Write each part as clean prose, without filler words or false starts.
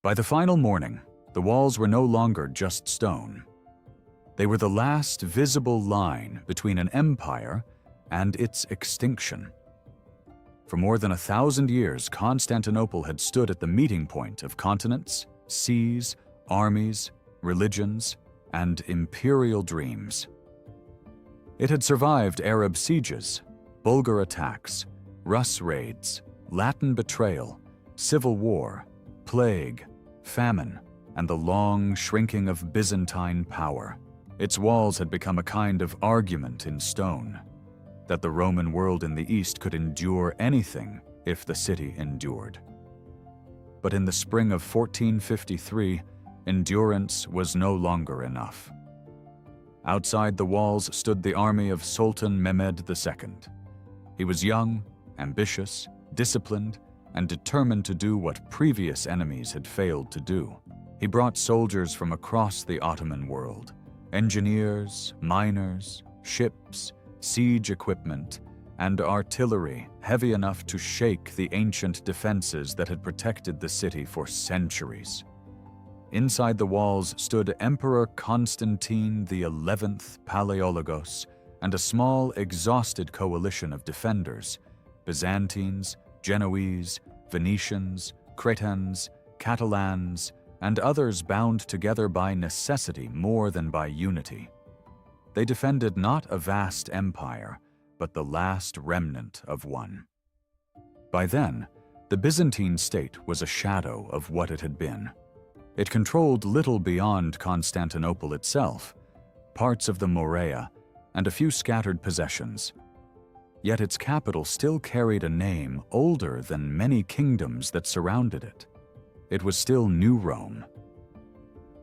By the final morning, the walls were no longer just stone. They were the last visible line between an empire and its extinction. For more than 1,000 years, Constantinople had stood at the meeting point of continents, seas, armies, religions, and imperial dreams. It had survived Arab sieges, Bulgar attacks, Rus raids, Latin betrayal, civil war, plague, famine, and the long shrinking of Byzantine power. Its walls had become a kind of argument in stone, that the Roman world in the East could endure anything if the city endured. But in the spring of 1453, endurance was no longer enough. Outside the walls stood the army of Sultan Mehmed II. He was young, ambitious, disciplined, and determined to do what previous enemies had failed to do. He brought soldiers from across the Ottoman world, engineers, miners, ships, siege equipment, and artillery heavy enough to shake the ancient defenses that had protected the city for centuries. Inside the walls stood Emperor Constantine XI Palaiologos and a small, exhausted coalition of defenders: Byzantines, Genoese, Venetians, Cretans, Catalans, and others bound together by necessity more than by unity. They defended not a vast empire, but the last remnant of one. By then, the Byzantine state was a shadow of what it had been. It controlled little beyond Constantinople itself, parts of the Morea, and a few scattered possessions. Yet its capital still carried a name older than many kingdoms that surrounded it. It was still New Rome.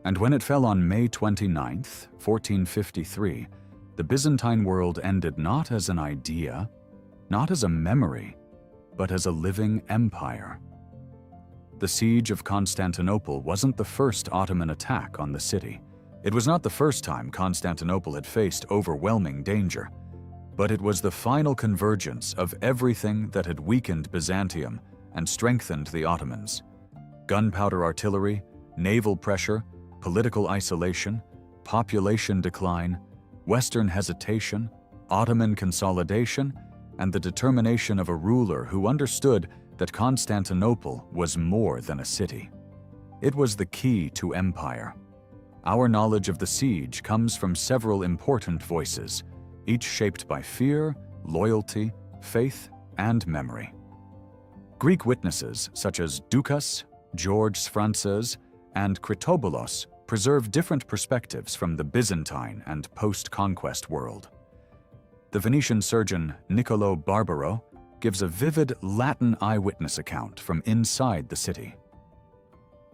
And when it fell on May 29, 1453, the Byzantine world ended not as an idea, not as a memory, but as a living empire. The Siege of Constantinople wasn't the first Ottoman attack on the city. It was not the first time Constantinople had faced overwhelming danger, but it was the final convergence of everything that had weakened Byzantium and strengthened the Ottomans. Gunpowder artillery, naval pressure, political isolation, population decline, Western hesitation, Ottoman consolidation, and the determination of a ruler who understood that Constantinople was more than a city. It was the key to empire. Our knowledge of the siege comes from several important voices, each shaped by fear, loyalty, faith, and memory. Greek witnesses such as Ducas, George Frances, and Critoboulos preserve different perspectives from the Byzantine and post-conquest world. The Venetian surgeon Niccolò Barbaro gives a vivid Latin eyewitness account from inside the city.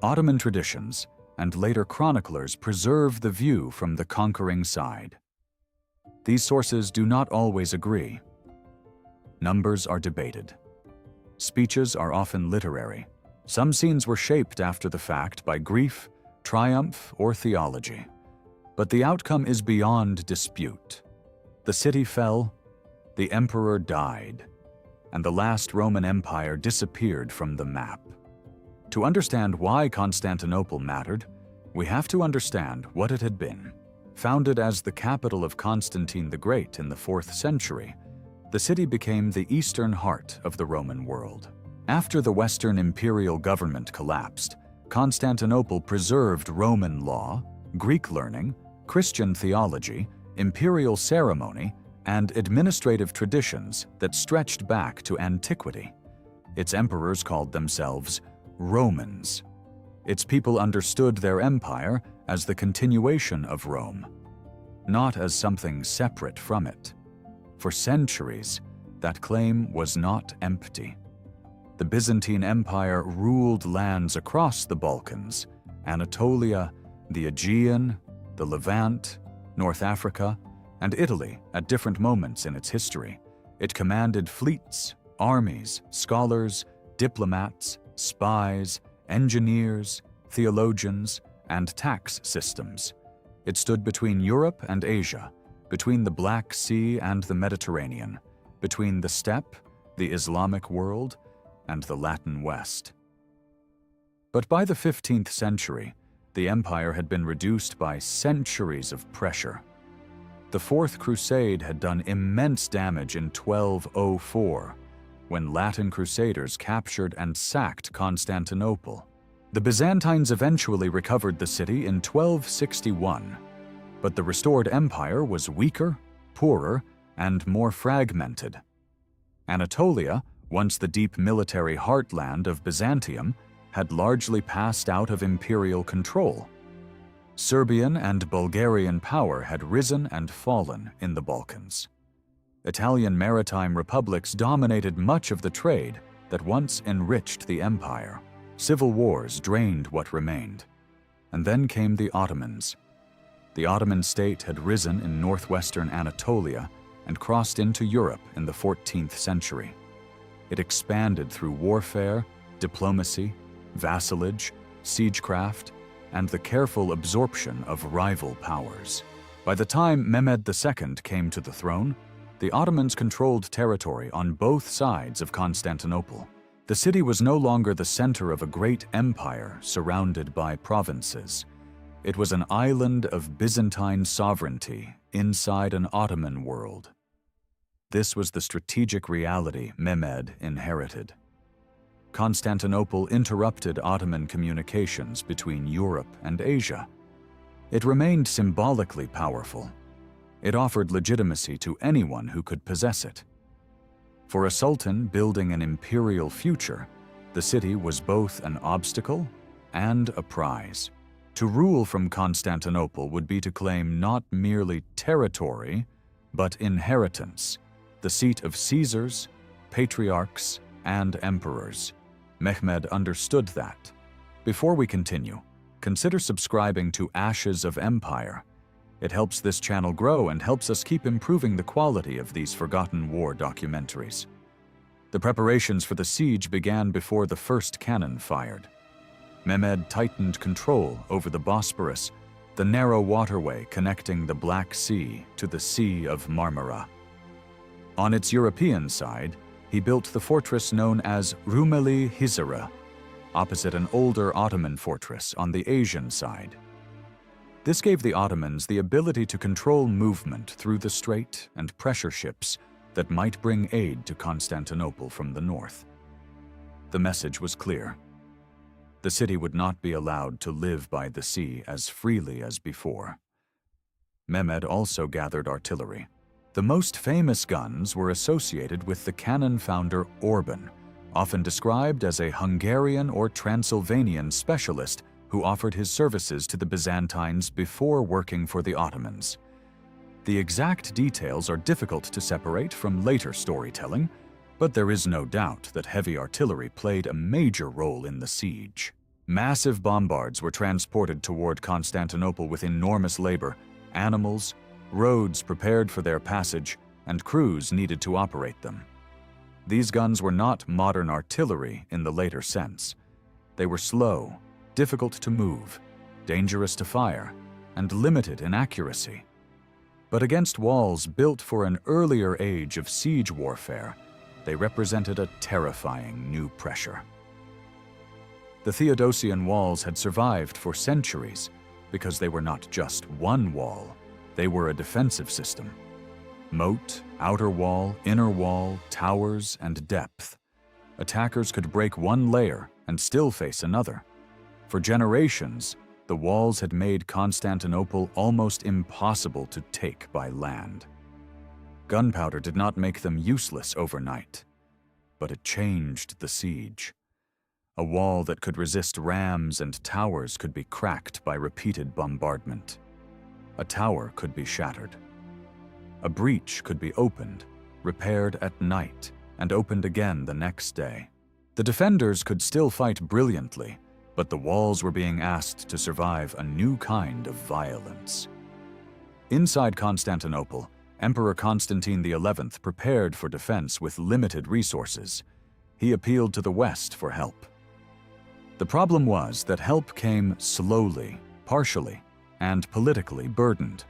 Ottoman traditions and later chroniclers preserve the view from the conquering side. These sources do not always agree. Numbers are debated. Speeches are often literary. Some scenes were shaped after the fact by grief, triumph, or theology. But the outcome is beyond dispute. The city fell, the emperor died, and the last Roman Empire disappeared from the map. To understand why Constantinople mattered, we have to understand what it had been. Founded as the capital of Constantine the Great in the 4th century, the city became the eastern heart of the Roman world. After the Western imperial government collapsed, Constantinople preserved Roman law, Greek learning, Christian theology, imperial ceremony, and administrative traditions that stretched back to antiquity. Its emperors called themselves Romans. Its people understood their empire as the continuation of Rome, not as something separate from it. For centuries, that claim was not empty. The Byzantine Empire ruled lands across the Balkans, Anatolia, the Aegean, the Levant, North Africa, and Italy at different moments in its history. It commanded fleets, armies, scholars, diplomats, spies, engineers, theologians, and tax systems. It stood between Europe and Asia, between the Black Sea and the Mediterranean, between the steppe, the Islamic world, and the Latin West. But by the 15th century, the empire had been reduced by centuries of pressure. The Fourth Crusade had done immense damage in 1204, when Latin crusaders captured and sacked Constantinople. The Byzantines eventually recovered the city in 1261, but the restored empire was weaker, poorer, and more fragmented. Anatolia, once the deep military heartland of Byzantium, had largely passed out of imperial control. Serbian and Bulgarian power had risen and fallen in the Balkans. Italian maritime republics dominated much of the trade that once enriched the empire. Civil wars drained what remained. And then came the Ottomans. The Ottoman state had risen in northwestern Anatolia and crossed into Europe in the 14th century. It expanded through warfare, diplomacy, vassalage, siegecraft, and the careful absorption of rival powers. By the time Mehmed II came to the throne, the Ottomans controlled territory on both sides of Constantinople. The city was no longer the center of a great empire surrounded by provinces. It was an island of Byzantine sovereignty inside an Ottoman world. This was the strategic reality Mehmed inherited. Constantinople interrupted Ottoman communications between Europe and Asia. It remained symbolically powerful. It offered legitimacy to anyone who could possess it. For a sultan building an imperial future, the city was both an obstacle and a prize. To rule from Constantinople would be to claim not merely territory, but inheritance, the seat of Caesars, patriarchs, and emperors. Mehmed understood that. Before we continue, consider subscribing to Ashes of Empire. It helps this channel grow and helps us keep improving the quality of these forgotten war documentaries. The preparations for the siege began before the first cannon fired. Mehmed tightened control over the Bosporus, the narrow waterway connecting the Black Sea to the Sea of Marmara. On its European side, he built the fortress known as Rumeli Hisar, opposite an older Ottoman fortress on the Asian side. This gave the Ottomans the ability to control movement through the strait and pressure ships that might bring aid to Constantinople from the north. The message was clear. The city would not be allowed to live by the sea as freely as before. Mehmed also gathered artillery. The most famous guns were associated with the cannon founder Orban, often described as a Hungarian or Transylvanian specialist who offered his services to the Byzantines before working for the Ottomans. The exact details are difficult to separate from later storytelling, but there is no doubt that heavy artillery played a major role in the siege. Massive bombards were transported toward Constantinople with enormous labor, animals, roads prepared for their passage, and crews needed to operate them. These guns were not modern artillery in the later sense. They were slow, difficult to move, dangerous to fire, and limited in accuracy. But against walls built for an earlier age of siege warfare, they represented a terrifying new pressure. The Theodosian walls had survived for centuries because they were not just one wall, they were a defensive system. Moat, outer wall, inner wall, towers, and depth. Attackers could break one layer and still face another. For generations, the walls had made Constantinople almost impossible to take by land. Gunpowder did not make them useless overnight, but it changed the siege. A wall that could resist rams and towers could be cracked by repeated bombardment. A tower could be shattered. A breach could be opened, repaired at night, and opened again the next day. The defenders could still fight brilliantly, but the walls were being asked to survive a new kind of violence. Inside Constantinople, Emperor Constantine XI prepared for defense with limited resources. He appealed to the West for help. The problem was that help came slowly, partially, and politically burdened.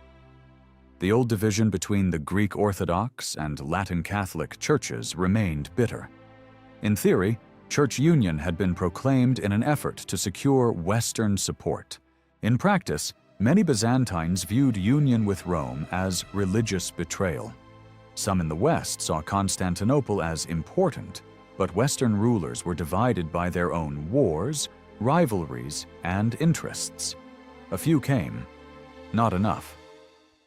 The old division between the Greek Orthodox and Latin Catholic churches remained bitter. In theory, Church union had been proclaimed in an effort to secure Western support. In practice, many Byzantines viewed union with Rome as religious betrayal. Some in the West saw Constantinople as important, but Western rulers were divided by their own wars, rivalries, and interests. A few came, not enough.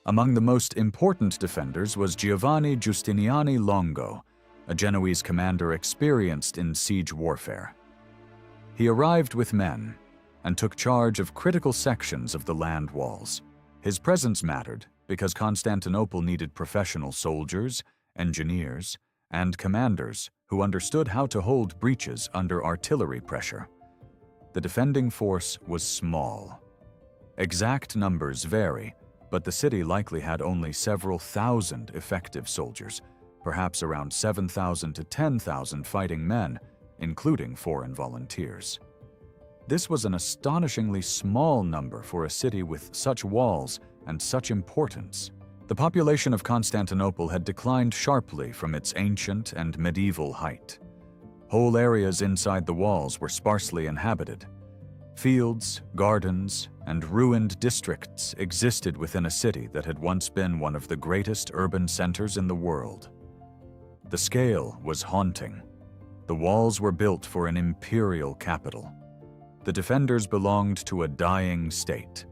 Among the most important defenders was Giovanni Giustiniani Longo, a Genoese commander experienced in siege warfare. He arrived with men and took charge of critical sections of the land walls. His presence mattered because Constantinople needed professional soldiers, engineers, and commanders who understood how to hold breaches under artillery pressure. The defending force was small. Exact numbers vary, but the city likely had only several thousand effective soldiers, perhaps around 7,000 to 10,000 fighting men, including foreign volunteers. This was an astonishingly small number for a city with such walls and such importance. The population of Constantinople had declined sharply from its ancient and medieval height. Whole areas inside the walls were sparsely inhabited. Fields, gardens, and ruined districts existed within a city that had once been one of the greatest urban centers in the world. The scale was haunting. The walls were built for an imperial capital. The defenders belonged to a dying state.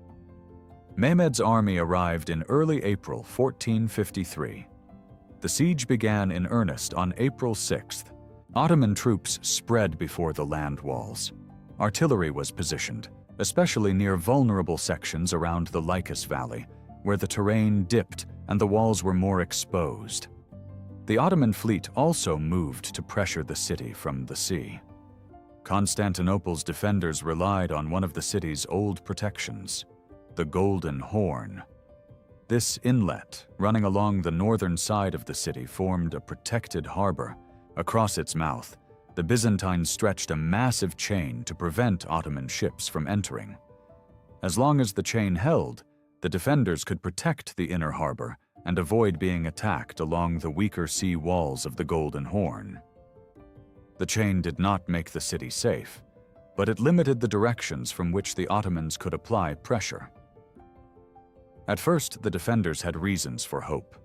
Mehmed's army arrived in early April 1453. The siege began in earnest on April 6th. Ottoman troops spread before the land walls. Artillery was positioned, especially near vulnerable sections around the Lycus Valley, where the terrain dipped and the walls were more exposed. The Ottoman fleet also moved to pressure the city from the sea. Constantinople's defenders relied on one of the city's old protections, the Golden Horn. This inlet, running along the northern side of the city, formed a protected harbor. Across its mouth, the Byzantines stretched a massive chain to prevent Ottoman ships from entering. As long as the chain held, the defenders could protect the inner harbor and avoid being attacked along the weaker sea walls of the Golden Horn. The chain did not make the city safe, but it limited the directions from which the Ottomans could apply pressure. At first, the defenders had reasons for hope.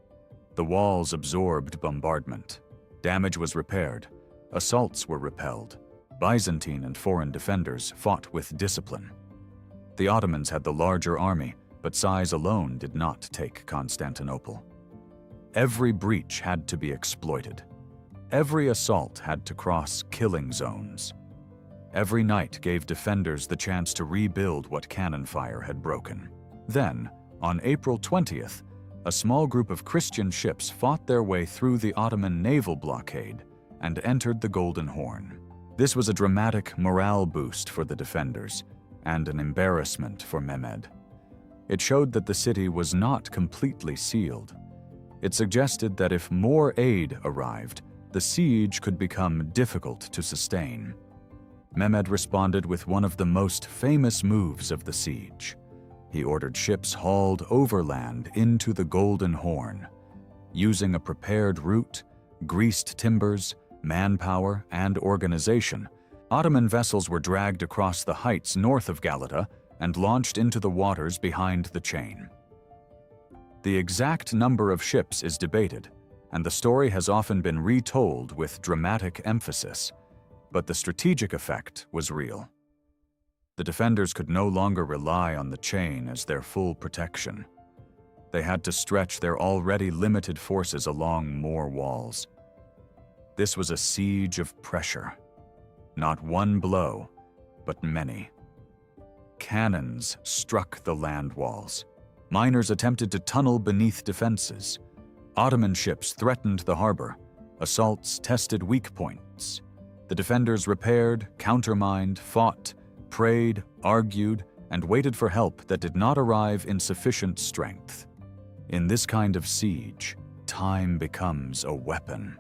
The walls absorbed bombardment. Damage was repaired. Assaults were repelled. Byzantine and foreign defenders fought with discipline. The Ottomans had the larger army, but size alone did not take Constantinople. Every breach had to be exploited. Every assault had to cross killing zones. Every night gave defenders the chance to rebuild what cannon fire had broken. Then, on April 20th, a small group of Christian ships fought their way through the Ottoman naval blockade and entered the Golden Horn. This was a dramatic morale boost for the defenders and an embarrassment for Mehmed. It showed that the city was not completely sealed. It suggested that if more aid arrived, the siege could become difficult to sustain. Mehmed responded with one of the most famous moves of the siege. He ordered ships hauled overland into the Golden Horn. Using a prepared route, greased timbers, manpower, and organization, Ottoman vessels were dragged across the heights north of Galata and launched into the waters behind the chain. The exact number of ships is debated, and the story has often been retold with dramatic emphasis, but the strategic effect was real. The defenders could no longer rely on the chain as their full protection. They had to stretch their already limited forces along more walls. This was a siege of pressure. Not one blow, but many. Cannons struck the land walls. Miners attempted to tunnel beneath defenses. Ottoman ships threatened the harbor. Assaults tested weak points. The defenders repaired, countermined, fought, prayed, argued, and waited for help that did not arrive in sufficient strength. In this kind of siege, time becomes a weapon.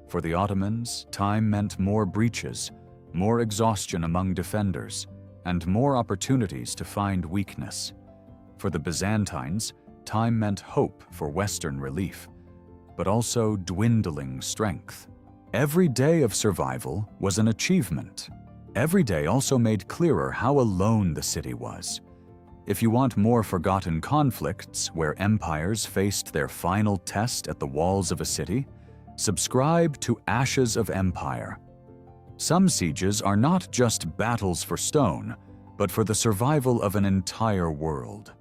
For the Ottomans, time meant more breaches, more exhaustion among defenders, and more opportunities to find weakness. For the Byzantines, time meant hope for Western relief, but also dwindling strength. Every day of survival was an achievement. Every day also made clearer how alone the city was. If you want more forgotten conflicts where empires faced their final test at the walls of a city, subscribe to Ashes of Empire. Some sieges are not just battles for stone, but for the survival of an entire world.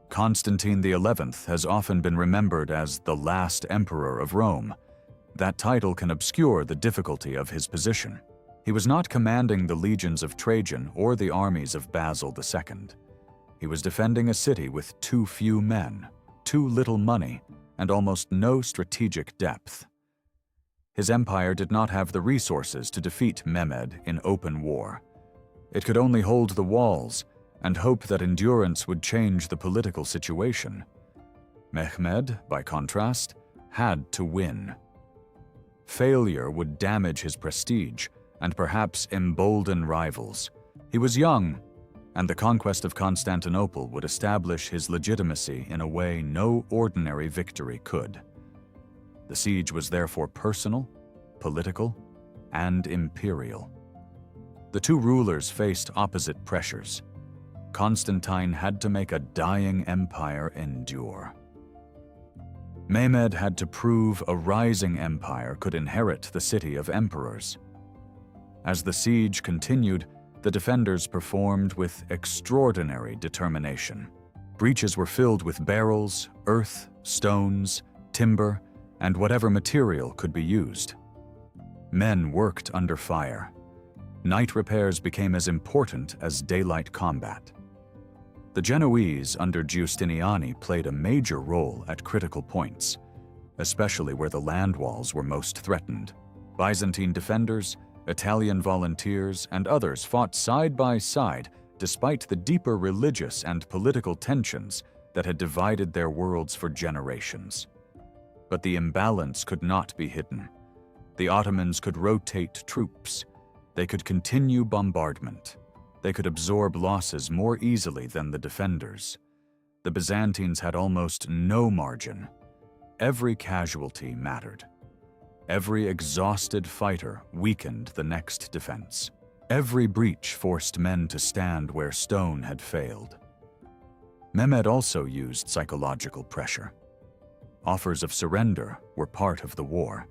Constantine XI has often been remembered as the last emperor of Rome. That title can obscure the difficulty of his position. He was not commanding the legions of Trajan or the armies of Basil II. He was defending a city with too few men, too little money, and almost no strategic depth. His empire did not have the resources to defeat Mehmed in open war. It could only hold the walls and hope that endurance would change the political situation. Mehmed, by contrast, had to win. Failure would damage his prestige and perhaps embolden rivals. He was young, and the conquest of Constantinople would establish his legitimacy in a way no ordinary victory could. The siege was therefore personal, political, and imperial. The two rulers faced opposite pressures. Constantine had to make a dying empire endure. Mehmed had to prove a rising empire could inherit the city of emperors. As the siege continued, the defenders performed with extraordinary determination. Breaches were filled with barrels, earth, stones, timber, and whatever material could be used. Men worked under fire. Night repairs became as important as daylight combat. The Genoese under Giustiniani played a major role at critical points, especially where the land walls were most threatened. Byzantine defenders, Italian volunteers, and others fought side by side despite the deeper religious and political tensions that had divided their worlds for generations. But the imbalance could not be hidden. The Ottomans could rotate troops. They could continue bombardment. They could absorb losses more easily than the defenders. The Byzantines had almost no margin. Every casualty mattered. Every exhausted fighter weakened the next defense. Every breach forced men to stand where stone had failed. Mehmed also used psychological pressure. Offers of surrender were part of the war.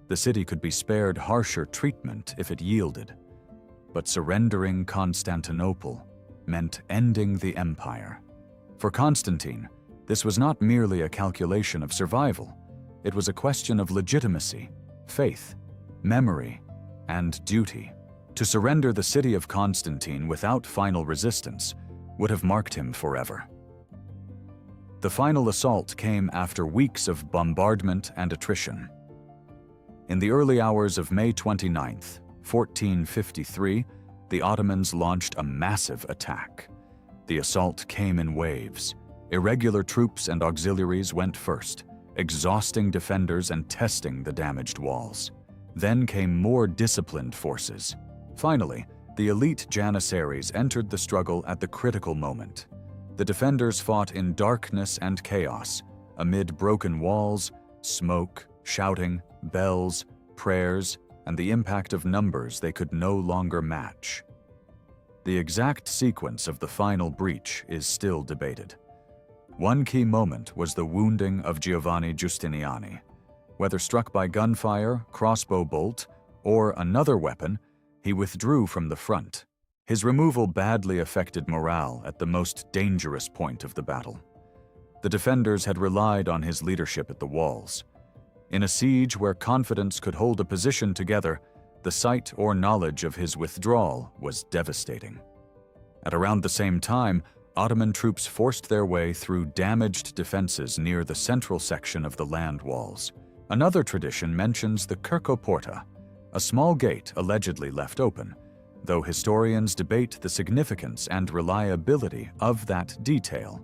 The city could be spared harsher treatment if it yielded, but surrendering Constantinople meant ending the empire. For Constantine, this was not merely a calculation of survival. It was a question of legitimacy, faith, memory, and duty. To surrender the city of Constantine without final resistance would have marked him forever. The final assault came after weeks of bombardment and attrition. In the early hours of May 29, 1453, the Ottomans launched a massive attack. The assault came in waves. Irregular troops and auxiliaries went first, exhausting defenders and testing the damaged walls. Then came more disciplined forces. Finally, the elite Janissaries entered the struggle at the critical moment. The defenders fought in darkness and chaos, amid broken walls, smoke, shouting, bells, prayers, and the impact of numbers they could no longer match. The exact sequence of the final breach is still debated. One key moment was the wounding of Giovanni Giustiniani. Whether struck by gunfire, crossbow bolt, or another weapon, he withdrew from the front. His removal badly affected morale at the most dangerous point of the battle. The defenders had relied on his leadership at the walls. In a siege where confidence could hold a position together, the sight or knowledge of his withdrawal was devastating. At around the same time, Ottoman troops forced their way through damaged defenses near the central section of the land walls. Another tradition mentions the Kirkoporta, a small gate allegedly left open, though historians debate the significance and reliability of that detail.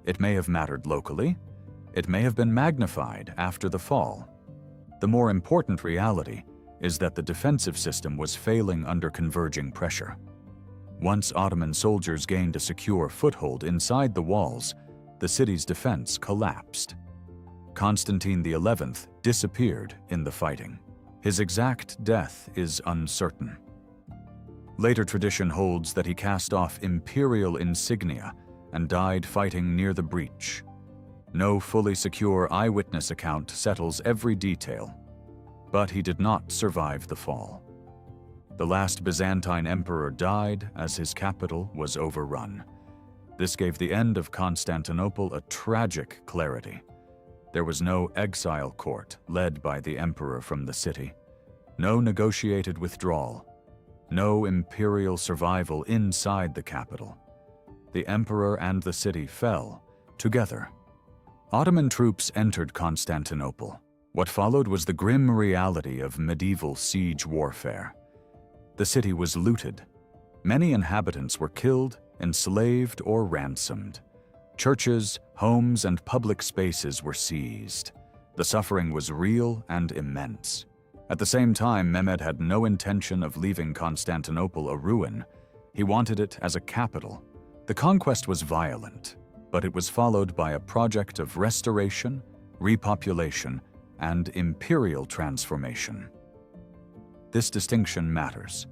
It may have mattered locally. It may have been magnified after the fall. The more important reality is that the defensive system was failing under converging pressure. Once Ottoman soldiers gained a secure foothold inside the walls, the city's defense collapsed. Constantine XI disappeared in the fighting. His exact death is uncertain. Later tradition holds that he cast off imperial insignia and died fighting near the breach. No fully secure eyewitness account settles every detail, but he did not survive the fall. The last Byzantine emperor died as his capital was overrun. This gave the end of Constantinople a tragic clarity. There was no exile court led by the emperor from the city, no negotiated withdrawal, no imperial survival inside the capital. The emperor and the city fell together. Ottoman troops entered Constantinople. What followed was the grim reality of medieval siege warfare. The city was looted. Many inhabitants were killed, enslaved, or ransomed. Churches, homes, and public spaces were seized. The suffering was real and immense. At the same time, Mehmed had no intention of leaving Constantinople a ruin. He wanted it as a capital. The conquest was violent, but it was followed by a project of restoration, repopulation, and imperial transformation. This distinction matters.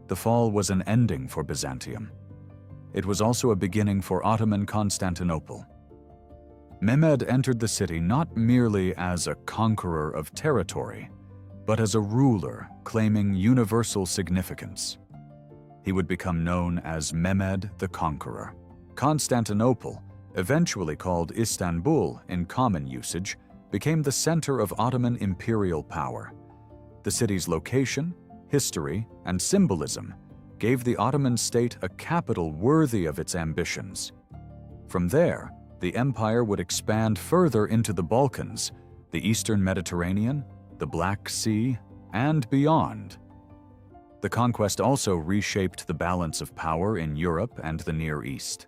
The fall was an ending for Byzantium. It was also a beginning for Ottoman Constantinople. Mehmed entered the city not merely as a conqueror of territory, but as a ruler claiming universal significance. He would become known as Mehmed the Conqueror. Constantinople, eventually called Istanbul in common usage, became the center of Ottoman imperial power. The city's location, history, and symbolism gave the Ottoman state a capital worthy of its ambitions. From there, the empire would expand further into the Balkans, the Eastern Mediterranean, the Black Sea, and beyond. The conquest also reshaped the balance of power in Europe and the Near East.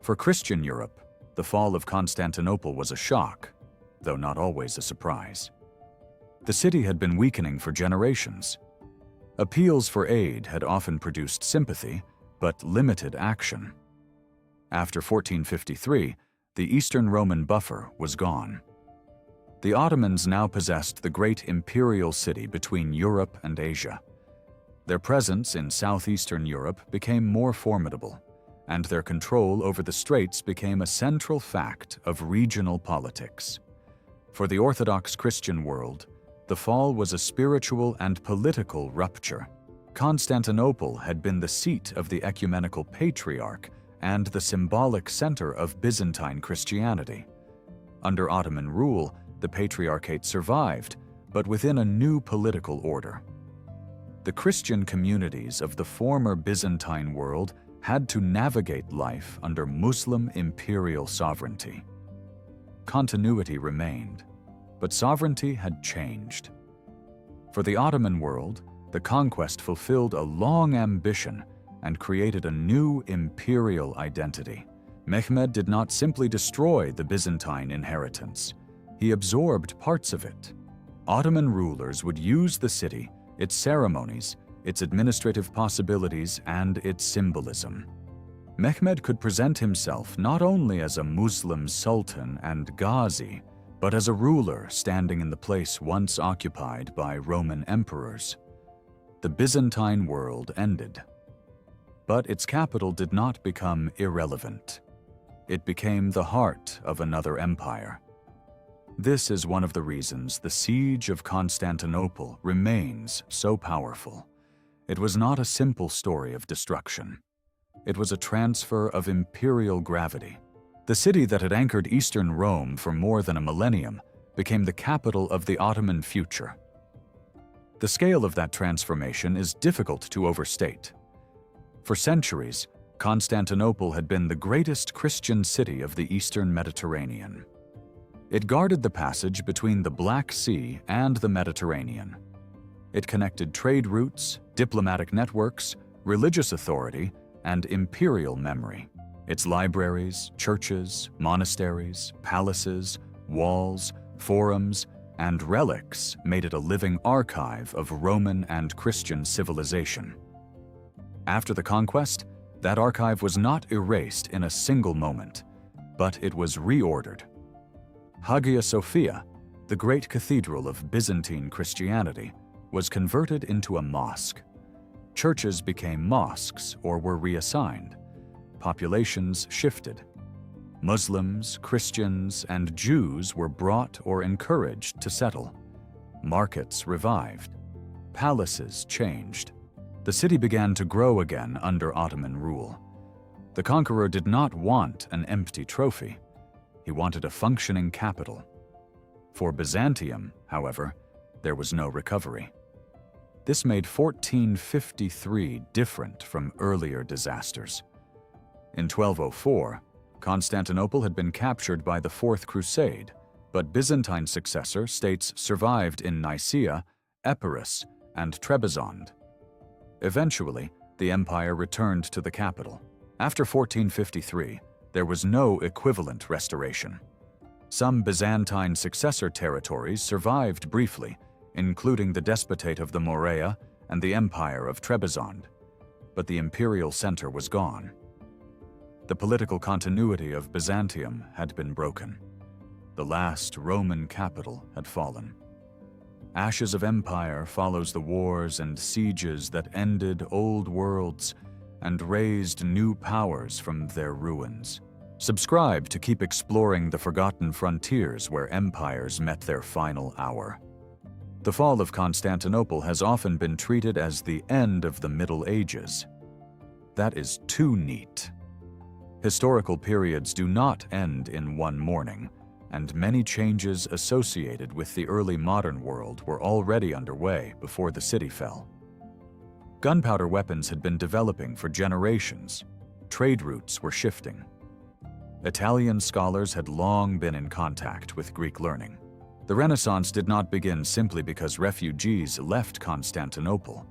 For Christian Europe, the fall of Constantinople was a shock, though not always a surprise. The city had been weakening for generations. Appeals for aid had often produced sympathy, but limited action. After 1453, the Eastern Roman buffer was gone. The Ottomans now possessed the great imperial city between Europe and Asia. Their presence in southeastern Europe became more formidable, and their control over the straits became a central fact of regional politics. For the Orthodox Christian world, the fall was a spiritual and political rupture. Constantinople had been the seat of the ecumenical patriarch and the symbolic center of Byzantine Christianity. Under Ottoman rule, the Patriarchate survived, but within a new political order. The Christian communities of the former Byzantine world had to navigate life under Muslim imperial sovereignty. Continuity remained, but sovereignty had changed. For the Ottoman world, the conquest fulfilled a long ambition and created a new imperial identity. Mehmed did not simply destroy the Byzantine inheritance. He absorbed parts of it. Ottoman rulers would use the city, its ceremonies, its administrative possibilities, and its symbolism. Mehmed could present himself not only as a Muslim sultan and Ghazi, but as a ruler standing in the place once occupied by Roman emperors. The Byzantine world ended. But its capital did not become irrelevant. It became the heart of another empire. This is one of the reasons the Siege of Constantinople remains so powerful. It was not a simple story of destruction. It was a transfer of imperial gravity. The city that had anchored Eastern Rome for more than a millennium became the capital of the Ottoman future. The scale of that transformation is difficult to overstate. For centuries, Constantinople had been the greatest Christian city of the Eastern Mediterranean. It guarded the passage between the Black Sea and the Mediterranean. It connected trade routes, diplomatic networks, religious authority, and imperial memory. Its libraries, churches, monasteries, palaces, walls, forums, and relics made it a living archive of Roman and Christian civilization. After the conquest, that archive was not erased in a single moment, but it was reordered. Hagia Sophia, The great cathedral of Byzantine Christianity was converted into a mosque. Churches became mosques or were reassigned. Populations shifted. Muslims, Christians, and Jews were brought or encouraged to settle. Markets revived. Palaces changed. The city began to grow again under Ottoman rule. The conqueror did not want an empty trophy. He wanted a functioning capital. For Byzantium, however, there was no recovery. This made 1453 different from earlier disasters. In 1204, Constantinople had been captured by the Fourth Crusade, but Byzantine successor states survived in Nicaea, Epirus, and Trebizond. Eventually, the empire returned to the capital. After 1453, there was no equivalent restoration. Some Byzantine successor territories survived briefly, including the Despotate of the Morea and the Empire of Trebizond, but the imperial center was gone. The political continuity of Byzantium had been broken. The last Roman capital had fallen. Ashes of empire follows the wars and sieges that ended old worlds and raised new powers from their ruins. Subscribe to keep exploring the forgotten frontiers where empires met their final hour. The fall of Constantinople has often been treated as the end of the Middle Ages. That is too neat. Historical periods do not end in one morning, and many changes associated with the early modern world were already underway before the city fell. Gunpowder weapons had been developing for generations. Trade routes were shifting. Italian scholars had long been in contact with Greek learning. The Renaissance did not begin simply because refugees left Constantinople,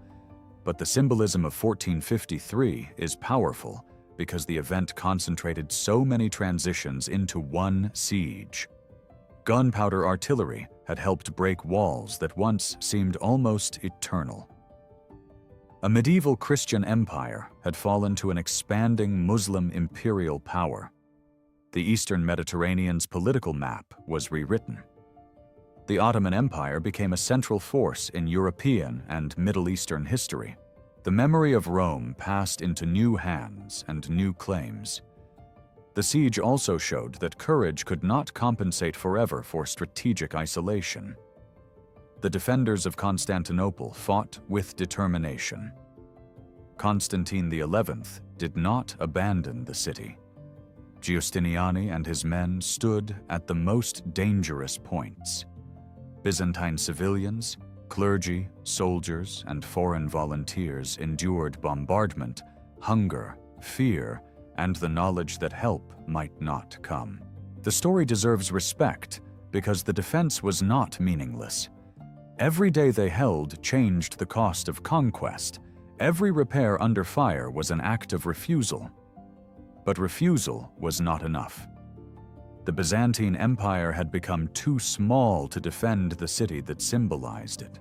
but the symbolism of 1453 is powerful because the event concentrated so many transitions into one siege. Gunpowder artillery had helped break walls that once seemed almost eternal. A medieval Christian empire had fallen to an expanding Muslim imperial power. The Eastern Mediterranean's political map was rewritten. The Ottoman Empire became a central force in European and Middle Eastern history. The memory of Rome passed into new hands and new claims. The siege also showed that courage could not compensate forever for strategic isolation. The defenders of Constantinople fought with determination. Constantine XI did not abandon the city. Giustiniani and his men stood at the most dangerous points. Byzantine civilians, clergy, soldiers, and foreign volunteers endured bombardment, hunger, fear, and the knowledge that help might not come. The story deserves respect because the defense was not meaningless. Every day they held changed the cost of conquest. Every repair under fire was an act of refusal. But refusal was not enough. The Byzantine Empire had become too small to defend the city that symbolized it.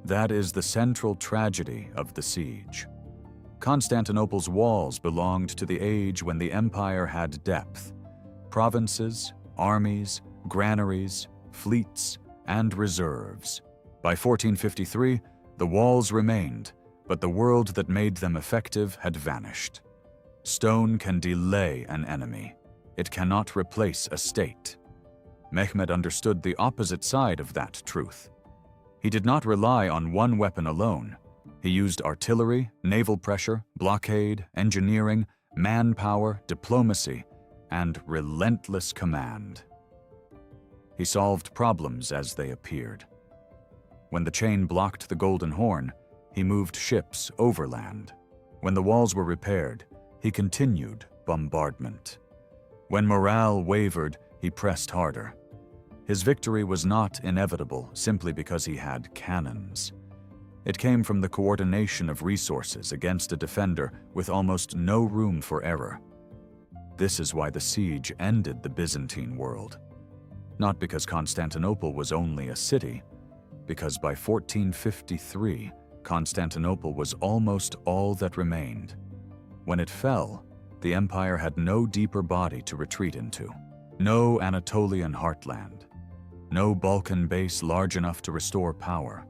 That is the central tragedy of the siege. Constantinople's walls belonged to the age when the empire had depth. Provinces, armies, granaries, fleets, and reserves. By 1453, the walls remained, but the world that made them effective had vanished. Stone can delay an enemy. It cannot replace a state. Mehmed understood the opposite side of that truth. He did not rely on one weapon alone. He used artillery, naval pressure, blockade, engineering, manpower, diplomacy, and relentless command. He solved problems as they appeared. When the chain blocked the Golden Horn, he moved ships overland. When the walls were repaired, he continued bombardment. When morale wavered, he pressed harder. His victory was not inevitable simply because he had cannons. It came from the coordination of resources against a defender with almost no room for error. This is why the siege ended the Byzantine world. Not because Constantinople was only a city, because by 1453, Constantinople was almost all that remained. When it fell, the empire had no deeper body to retreat into, no Anatolian heartland. No Balkan base large enough to restore power.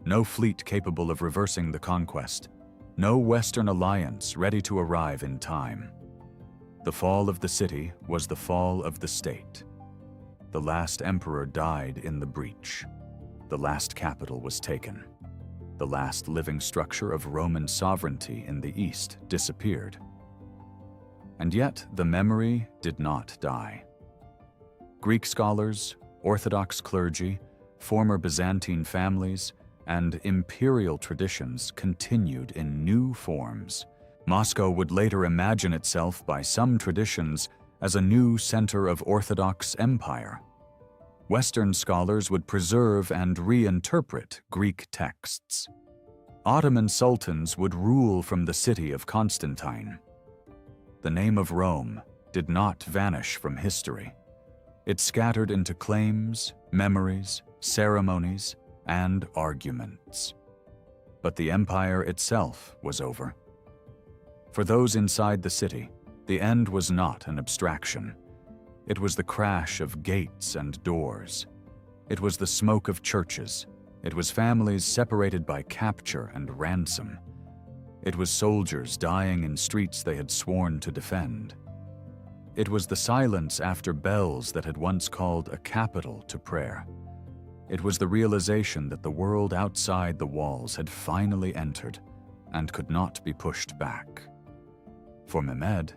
No fleet capable of reversing the conquest. No Western alliance ready to arrive in time. The fall of the city was the fall of the state. The last emperor died in the breach. The last capital was taken. The last living structure of Roman sovereignty in the East disappeared. And yet the memory did not die. Greek scholars, Orthodox clergy, former Byzantine families, and imperial traditions continued in new forms. Moscow would later imagine itself by some traditions as a new center of Orthodox empire. Western scholars would preserve and reinterpret Greek texts. Ottoman sultans would rule from the city of Constantine. The name of Rome did not vanish from history. It scattered into claims, memories, ceremonies, and arguments. But the empire itself was over. For those inside the city, the end was not an abstraction. It was the crash of gates and doors. It was the smoke of churches. It was families separated by capture and ransom. It was soldiers dying in streets they had sworn to defend. It was the silence after bells that had once called a capital to prayer. It was the realization that the world outside the walls had finally entered and could not be pushed back. For Mehmed,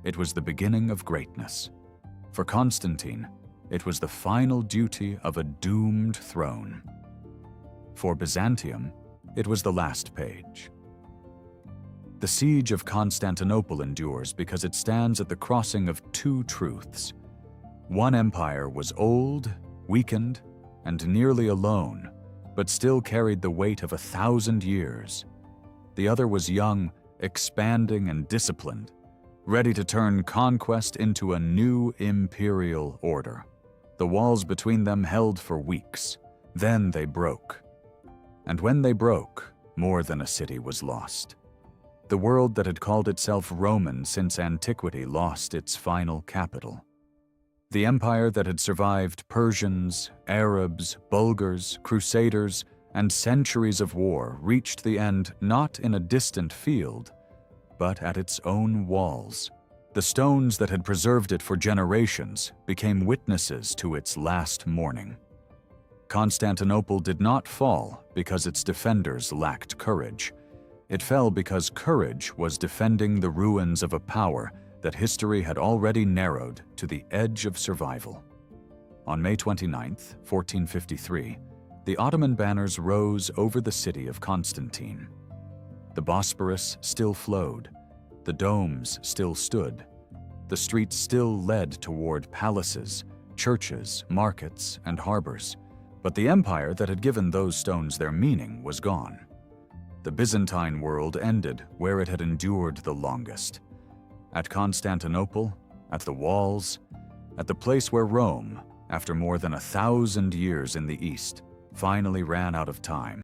it was the beginning of greatness. For Constantine, it was the final duty of a doomed throne. For Byzantium, it was the last page. The Siege of Constantinople endures because it stands at the crossing of two truths. One empire was old, weakened, and nearly alone, but still carried the weight of 1,000 years. The other was young, expanding, and disciplined, ready to turn conquest into a new imperial order. The walls between them held for weeks. Then they broke. And when they broke, more than a city was lost. The world that had called itself Roman since antiquity lost its final capital. The empire that had survived Persians, Arabs, Bulgars, Crusaders, and centuries of war reached the end not in a distant field, but at its own walls. The stones that had preserved it for generations became witnesses to its last morning. Constantinople did not fall because its defenders lacked courage. It fell because courage was defending the ruins of a power that history had already narrowed to the edge of survival. On May 29, 1453, the Ottoman banners rose over the city of Constantine. The Bosporus still flowed. The domes still stood. The streets still led toward palaces, churches, markets, and harbors. But the empire that had given those stones their meaning was gone. The Byzantine world ended where it had endured the longest. At Constantinople, at the walls, at the place where Rome, after more than 1,000 years in the East, finally ran out of time.